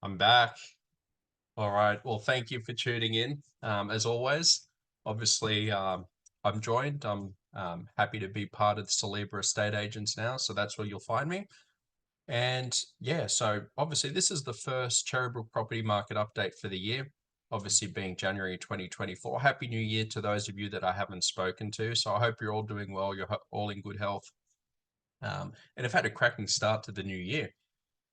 I'm back. All right. Well, thank you for tuning in. As always, obviously, I'm joined. I'm happy to be part of the Saliba estate agents now. So that's where you'll find me. And yeah, so obviously, this is the first Cherrybrook property market update for the year, obviously being January 2024. Happy New Year to those of you that I haven't spoken to. So I hope you're all doing well. You're all in good health, and have had a cracking start to the new year.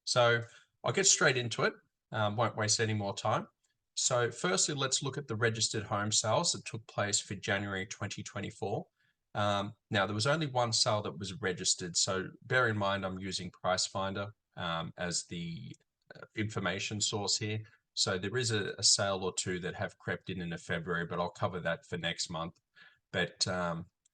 So I'll get straight into it. Won't waste any more time. So firstly, let's look at the registered home sales that took place for January 2024. Now, there was only one sale that was registered. So bear in mind, I'm using Price Finder as the information source here. So there is a sale or two that have crept in February, but I'll cover that for next month. But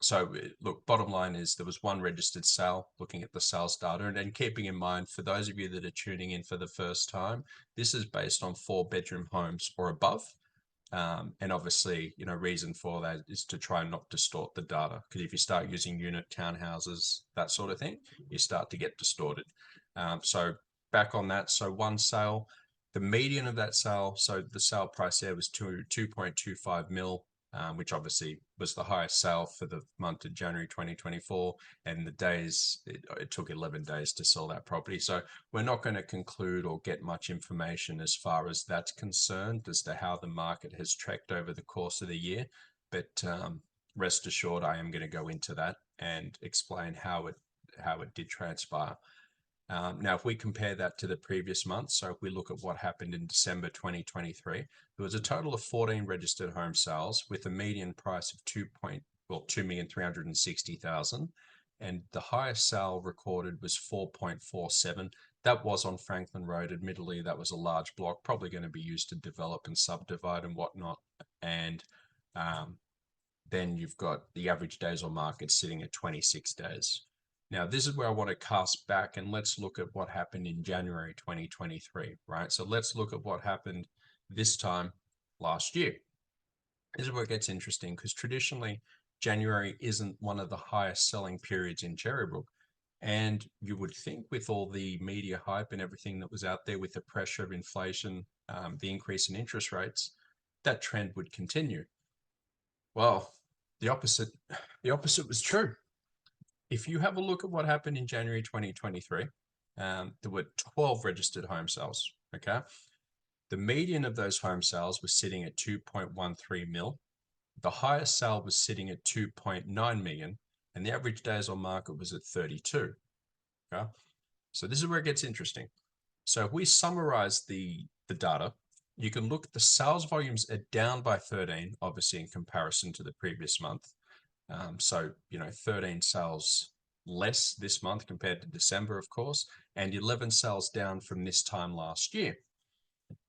so look, bottom line is there was one registered sale, looking at the sales data, and then keeping in mind, for those of you that are tuning in for the first time, this is based on 4-bedroom homes or above. And obviously, reason for that is to try and not distort the data. Because if you start using unit townhouses, that sort of thing, you start to get distorted. So back on that, so one sale, the median of that sale, so the sale price there was 2.25 mil, which obviously was the highest sale for the month of January 2024. And the days, it took 11 days to sell that property. So we're not going to conclude or get much information as far as that's concerned as to how the market has tracked over the course of the year. But rest assured, I am going to go into that and explain how it did transpire. Now, if we compare that to the previous month, so if we look at what happened in December 2023, there was a total of 14 registered home sales with a median price of 2,360,000, and the highest sale recorded was 4.47. That was on Franklin Road. Admittedly, that was a large block, probably going to be used to develop and subdivide and whatnot. And then you've got the average days on market sitting at 26 days. Now, this is where I want to cast back and let's look at what happened in January 2023, right? So let's look at what happened this time last year. This is where it gets interesting because traditionally, January isn't one of the highest selling periods in Cherrybrook. And you would think with all the media hype and everything that was out there with the pressure of inflation, the increase in interest rates, that trend would continue. Well, the opposite was true. If you have a look at what happened in January 2023, there were 12 registered home sales. Okay. The median of those home sales was sitting at 2.13 mil. The highest sale was sitting at 2.9 million, and the average days on market was at 32. Okay. So this is where it gets interesting. So if we summarize the data, you can look at the sales volumes are down by 13, obviously in comparison to the previous month. So, 13 sales less this month compared to December, of course, and 11 sales down from this time last year.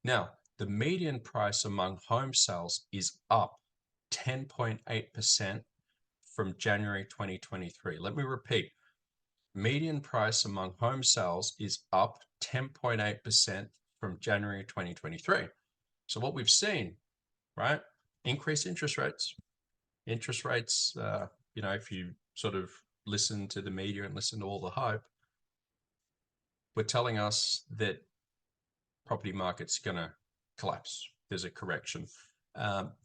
Now, the median price among home sales is up 10.8% from January 2023. Let me repeat. Median price among home sales is up 10.8% from January 2023. So what we've seen, right? Increased interest rates. Interest rates, if you sort of listen to the media and listen to all the hype, we're telling us that property market's going to collapse. There's a correction.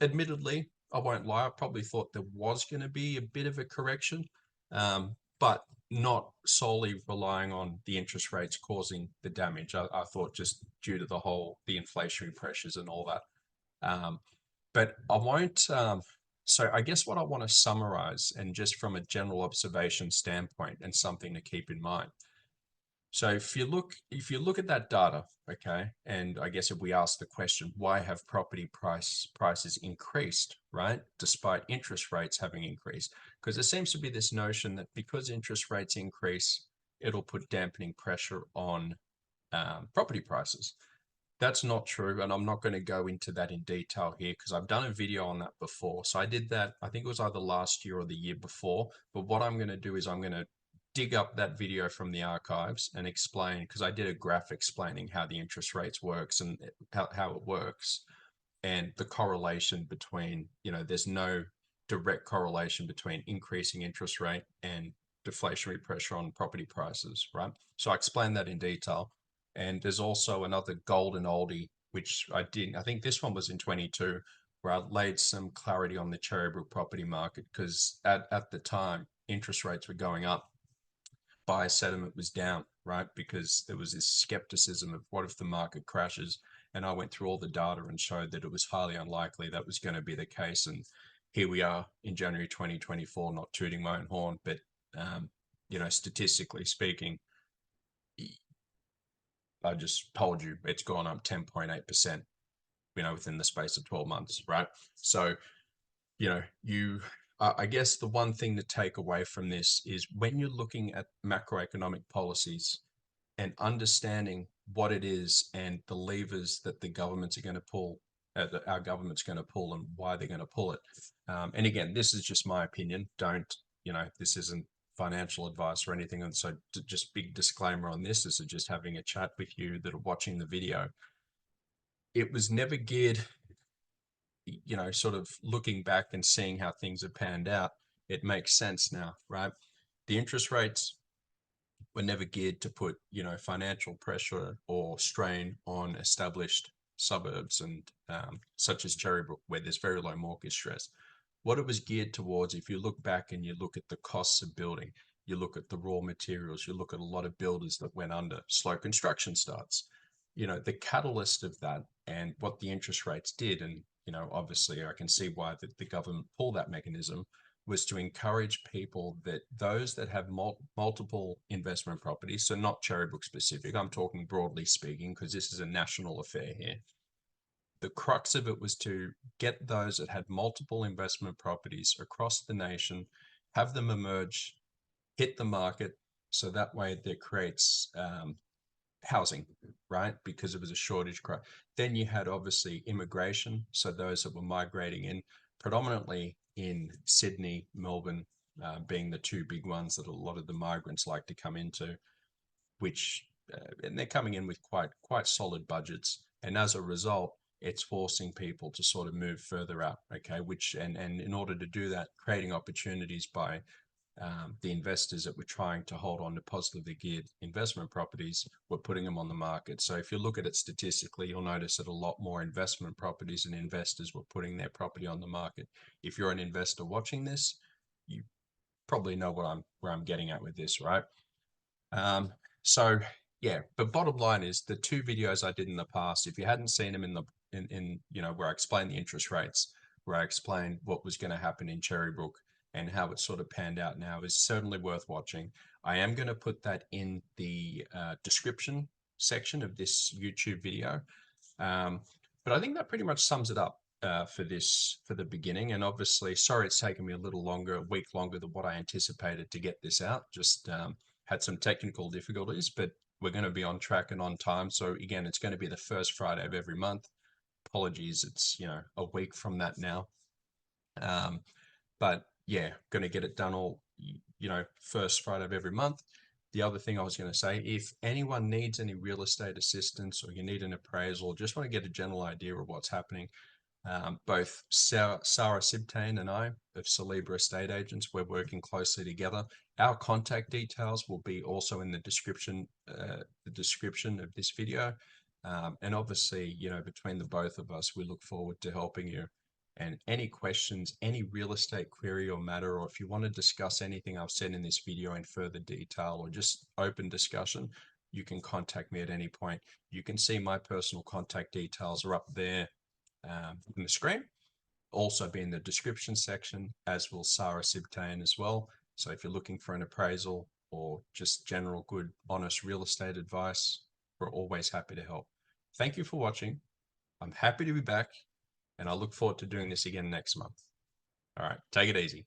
Admittedly, I won't lie, I probably thought there was going to be a bit of a correction, but not solely relying on the interest rates causing the damage. I thought just due to the inflationary pressures and all that. But I won't. So I guess what I want to summarize, and just from a general observation standpoint, and something to keep in mind. So if you look at that data, okay, and I guess if we ask the question, why have property prices increased, right, despite interest rates having increased? Because there seems to be this notion that because interest rates increase, it'll put dampening pressure on property prices. That's not true, and I'm not going to go into that in detail here because I've done a video on that before. So I did that, I think it was either last year or the year before. But what I'm going to do is I'm going to dig up that video from the archives and explain, because I did a graph explaining how the interest rates works and how it works, and the correlation between, there's no direct correlation between increasing interest rate and deflationary pressure on property prices, right? So I explained that in detail. And there's also another golden oldie, which I think this one was in 22, where I laid some clarity on the Cherrybrook property market, because at the time, interest rates were going up, buyer sentiment was down, right? Because there was this skepticism of what if the market crashes? And I went through all the data and showed that it was highly unlikely that was going to be the case. And here we are in January 2024, not tooting my own horn, but statistically speaking, I just told you it's gone up 10.8%, within the space of 12 months, right? So, I guess the one thing to take away from this is when you're looking at macroeconomic policies and understanding what it is and the levers that the governments are going to pull, that our government's going to pull, and why they're going to pull it. And again, this is just my opinion. This isn't financial advice or anything. And so just big disclaimer on this. This is just having a chat with you that are watching the video. It was never geared, sort of looking back and seeing how things have panned out, it makes sense now, right? The interest rates were never geared to put, financial pressure or strain on established suburbs and such as Cherrybrook, where there's very low mortgage stress. What it was geared towards, if you look back and you look at the costs of building, you look at the raw materials, you look at a lot of builders that went under, slow construction starts, the catalyst of that and what the interest rates did. And, obviously I can see why the government pulled that mechanism, was to encourage people, that those that have multiple investment properties, so not Cherrybrook specific, I'm talking broadly speaking, because this is a national affair here. The crux of it was to get those that had multiple investment properties across the nation, have them emerge, hit the market, so that way that creates housing, right? Because it was a shortage. Then you had obviously immigration, so those that were migrating in, predominantly in Sydney, Melbourne, being the two big ones that a lot of the migrants like to come into, which and they're coming in with quite solid budgets, and as a result, it's forcing people to sort of move further out. Okay, which and in order to do that, creating opportunities by the investors that were trying to hold on to positively geared investment properties, were putting them on the market. So if you look at it statistically, you'll notice that a lot more investment properties and investors were putting their property on the market. If you're an investor watching this, you probably know where I'm getting at with this, right? So yeah, but bottom line is, the two videos I did in the past, if you hadn't seen them in where I explained the interest rates, where I explained what was going to happen in Cherrybrook and how it sort of panned out now, is certainly worth watching. I am going to put that in the description section of this YouTube video. But I think that pretty much sums it up for the beginning. And obviously, sorry it's taken me a week longer than what I anticipated to get this out. Just had some technical difficulties, but we're going to be on track and on time. So again, it's going to be the first Friday of every month. Apologies, it's a week from that now. But yeah, going to get it done all first Friday of every month. The other thing I was going to say, if anyone needs any real estate assistance, or you need an appraisal, just want to get a general idea of what's happening, both Sarah Sibtain and I of Saliba Estate Agents, we're working closely together. Our contact details will be also in the description of this video. And obviously, between the both of us, we look forward to helping you. And any questions, any real estate query or matter, or if you want to discuss anything I've said in this video in further detail, or just open discussion, you can contact me at any point. You can see my personal contact details are up there in the screen, also be in the description section, as will Sarah Sibtain as well. So if you're looking for an appraisal or just general good, honest real estate advice, we're always happy to help. Thank you for watching. I'm happy to be back, and I look forward to doing this again next month. All right, take it easy.